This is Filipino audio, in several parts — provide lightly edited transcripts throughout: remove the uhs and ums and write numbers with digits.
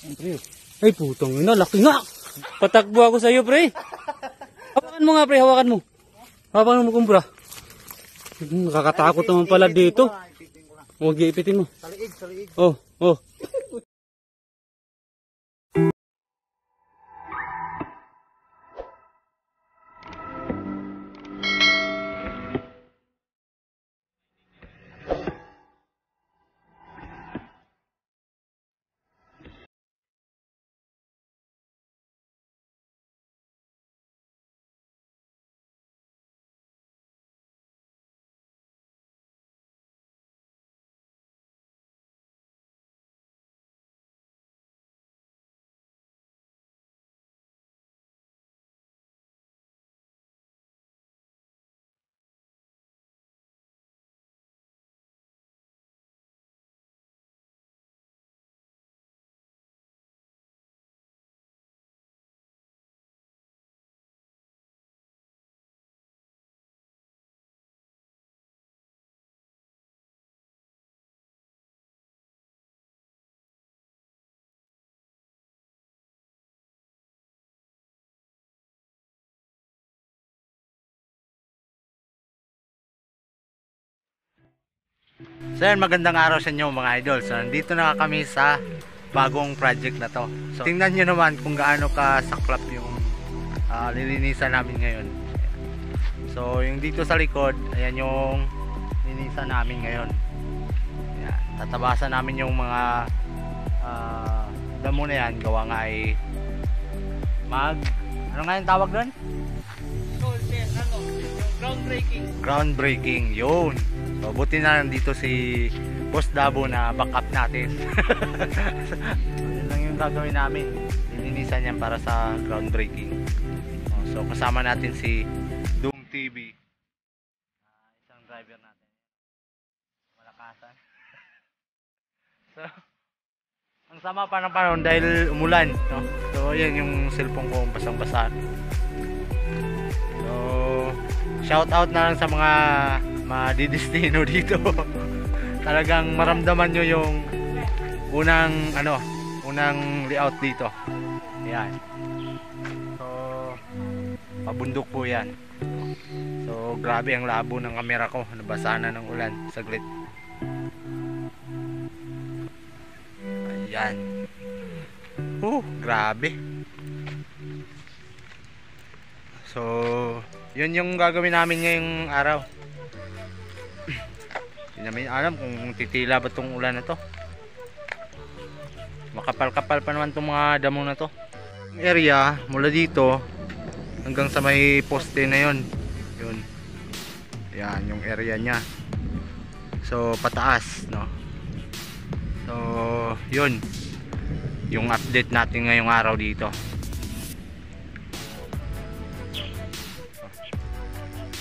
Pre. Ay, putong ina, laki nga. Patakbo ako sa iyo, pre. Hawakan mo nga, pre, hawakan mo. Hawakan mo, kumpra. Nakakatakot naman pala dito. Huwag iipitin mo. Saliig, saliig. Oh, oh. So yan, magandang araw sa inyo mga idol. So nandito na kami sa bagong project na to. So tingnan nyo naman kung gaano ka saklap yung lilinisan namin ngayon. So yung dito sa likod, ayan yung linisan namin ngayon. Ayan, tatabasan namin yung mga damo na yan. Gawa nga ay ano nga yung tawag doon? Groundbreaking, yun. So, buti na nandito si Boss Dabo na backup natin. Yun lang yung gagawin namin. Lilinisan yan para sa groundbreaking. So, kasama natin si Doom TV. Isang driver natin. Malakasan. So, ang sama pa ng panahon dahil umulan. No? So, yan yung cellphone ko basang-basa. So, shout out na lang sa mga madidestino dito. Talagang maramdaman nyo yung unang layout dito. Ayan. So pabundok po yan. So grabe ang labo ng kamera ko, nabasa na ng ulan saglit. Ayan. Grabe. So yun yung gagawin namin ngayong araw. Hindi namin alam kung titila ba itong ulan na to. Makapal-kapal pa naman itong mga damo na to. Yung area mula dito hanggang sa may poste na yun. Yun. Yan yung area nya. So pataas, no. So yun yung update natin ngayong araw dito.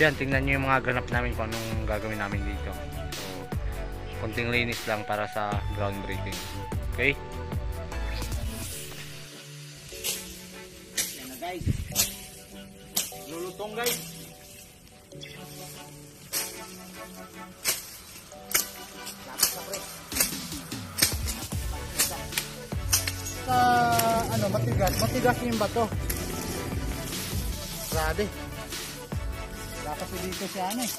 Yan, tingnan nyo yung mga ganap namin kung anong gagawin namin dito. Konting linis lang para sa groundbreaking. Okay? Yan na guys. Lulutong guys. Matigas yung bato. Grabe. Kasi dito siya ano eh.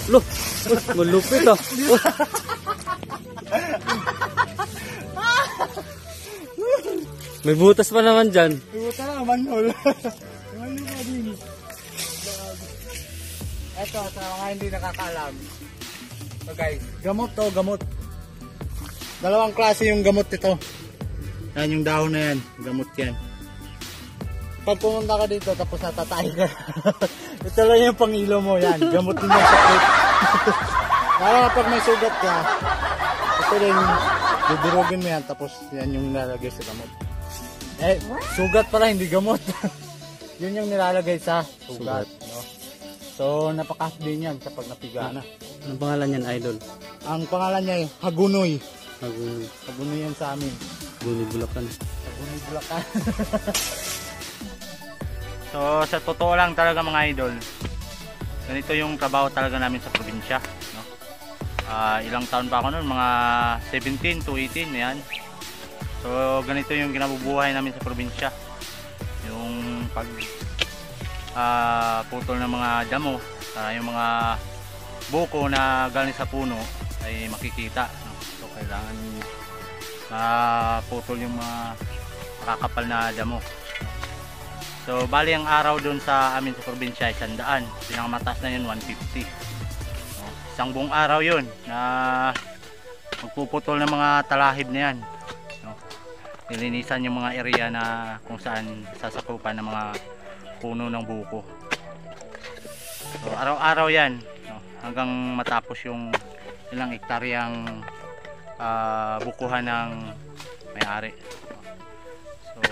Loh, malupit ah. May butas pa naman dyan. May butas na, manhole. Manhole pa din. Ito, sa mga hindi nakakaalam. So guys, gamot to, gamot. Dalawang klase yung gamot ito. Yan yung dahon na yan, gamot yan. Pag pumunta ka dito tapos natatay ka. Ito lang yung pangilo mo, yan. Gamot din yung sakit. Para pag may sugat ka, ito rin dudurugin mo yan tapos yan yung nalagay sa gamot. Eh, sugat pala, hindi gamot. Yun yung nilalagay sa sugat. No? So, napaka-din yan kapag napiga na. Anong pangalan yan, Idol? Ang pangalan niya ay Hagunoy. Hagunoy. Hagunoy yan sa amin. Hagunoy Bulacan. Hagunoy Bulacan. So, sa totoo lang talaga mga idol, ganito yung trabaho talaga namin sa probinsya. No? Ilang taon pa ako noon, mga 17 to 18 yan. So ganito yung kinabubuhay namin sa probinsya, yung pag putol ng mga damo, yung mga buko na galing sa puno ay makikita, no? So kailangan putol yung mga makakapal na damo. So bali ang araw doon sa amin sa probinsya ay 100, pinakamataas na yun 150. No? Isang buong araw yun na magpuputol ng mga talahib na yan. Nilinisan yung mga area na kung saan sasakupan ng mga puno ng buko. So araw-araw yan, no? Hanggang matapos yung ilang hektaryang bukuhan ng may-ari. So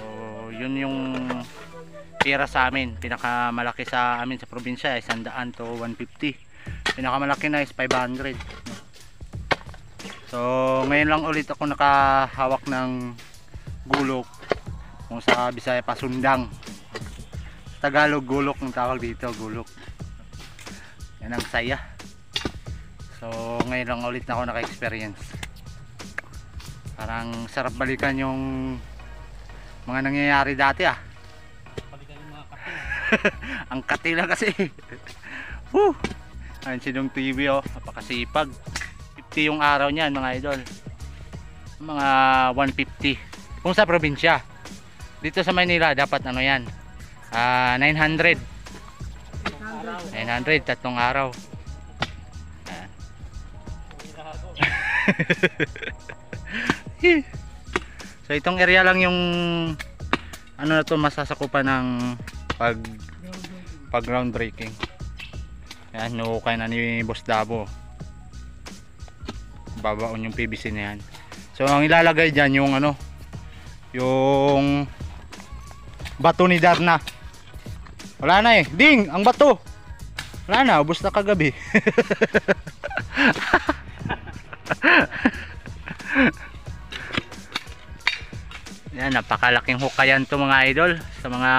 yun yung pera sa amin. Pinakamalaki sa amin sa probinsya ay 100 to 150. Pinakamalaki na is 500. So ngayon lang ulit ako nakahawak ng gulok, kung sa Bisaya pasundang, Tagalog gulok ng tawag dito, gulok. Yan ang saya. So ngayon lang ulit na ako naka-experience. Parang sarap balikan yung mga nangyayari dati Balikan yung mga katil. Ang katil lang kasi. Ayun sinong TV napakasipag. 50 yung araw niyan mga idol. Mga 150 kung sa probinsya. Dito sa Manila dapat ano yan, 900 tatlong araw. So itong area lang yung ano na to, masasakupan ng pag groundbreaking. Yan, nuukay na ni Boss Dabo. Babaon yung PVC na yan. So ang ilalagay dyan yung ano, yung bato ni Darna. Wala na ding ang bato. Wala na, ubos na kagabi. Yan, napakalaking hukayan to mga idol. Sa mga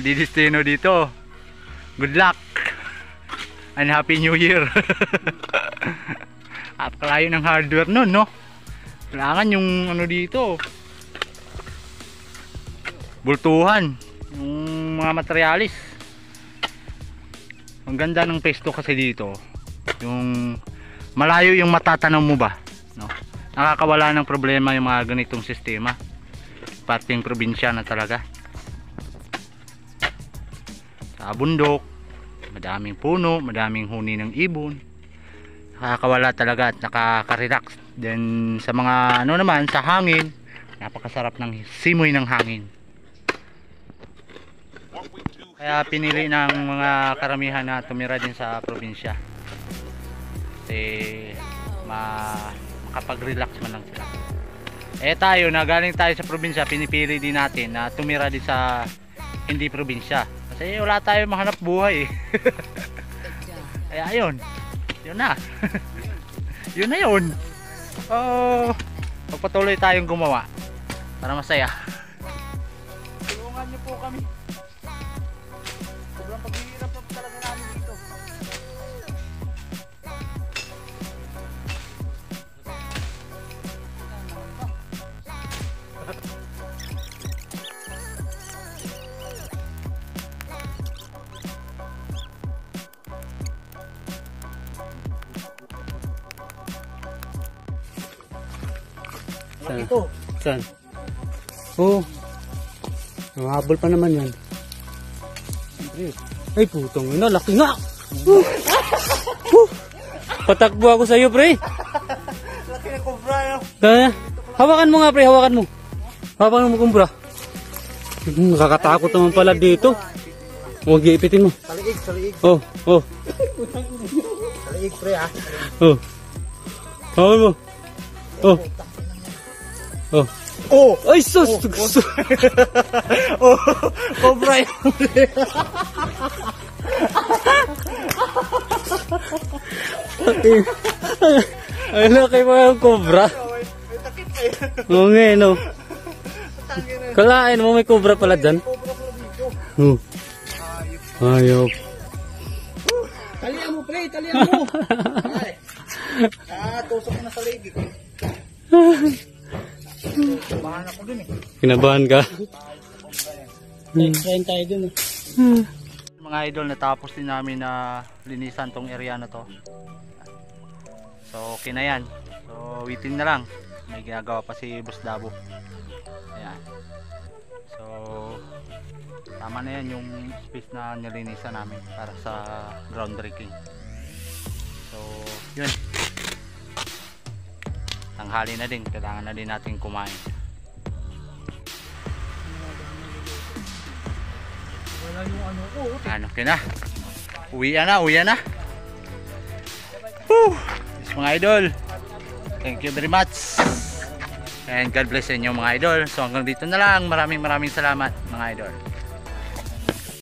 madidistino dito, good luck and happy new year. At kalayo ng hardware nun, no? Kailangan yung ano dito, bultuhan, yung mga materialis. Ang ganda ng pesto kasi dito, yung malayo yung matatanaw mo ba, no? Nakakawala ng problema yung mga ganitong sistema. Parting probinsya na talaga. Sa bundok, madaming puno, madaming huni ng ibon. Nakakawala talaga at nakaka-relax. Then sa mga ano naman, sa hangin, napakasarap ng simoy ng hangin. Kaya pinili ng mga karamihan na tumira din sa probinsya. Kasi makapag-relax man lang sila. Tayo na galing tayo sa probinsya, pinipili din natin na tumira din sa hindi probinsya. Kasi wala tayo mahanap buhay Kaya ayun, yun na. Yun na yun. Pagpatuloy tayong gumawa para masaya. Tulungan niyo po kami. Sobrang paghihirap po talaga namin dito. Saan? Ito. Saan? Oo. Habol pa naman yan. Ay putong ina, laki nga! Patakbo ako sa iyo, pre. Laki na kubra yun. Kaya, hawakan mo nga, pre, hawakan mo. Hawakan mo, kumbra. Nakakatakot naman pala dito. Huwag iipitin mo. Saliig, saliig. Oh. Saliig, pre Oh. Hawakan mo. Oh. Oh! Ay, sus! Oh! Cobra yung huli. Ay, laki pa yung cobra. May takip eh. Oo nga, no. Kalain mo, may cobra pala dyan. Cobra pala dito. Ayop. Talian mo, pre! Talian mo! Ay. Tusok ko na sa leg. Bahan ako dun eh. Kinabahan ka? Next time tayo dun eh. Mga idol, natapos din namin na linisan tong area na to. So okay na yan. So waiting na lang. May ginagawa pa si Boss Dabo. Ayan. So tama na yan yung space na nilinisan namin para sa groundbreaking. So yun. Tanghali na din. Kailangan na din natin kumain. Wala yung ano ko. Ano ka na? Uwian na, uwian na. Woo! Yes, mga idol. Thank you very much. And God bless sa inyo mga idol. So hanggang dito na lang. Maraming salamat mga idol.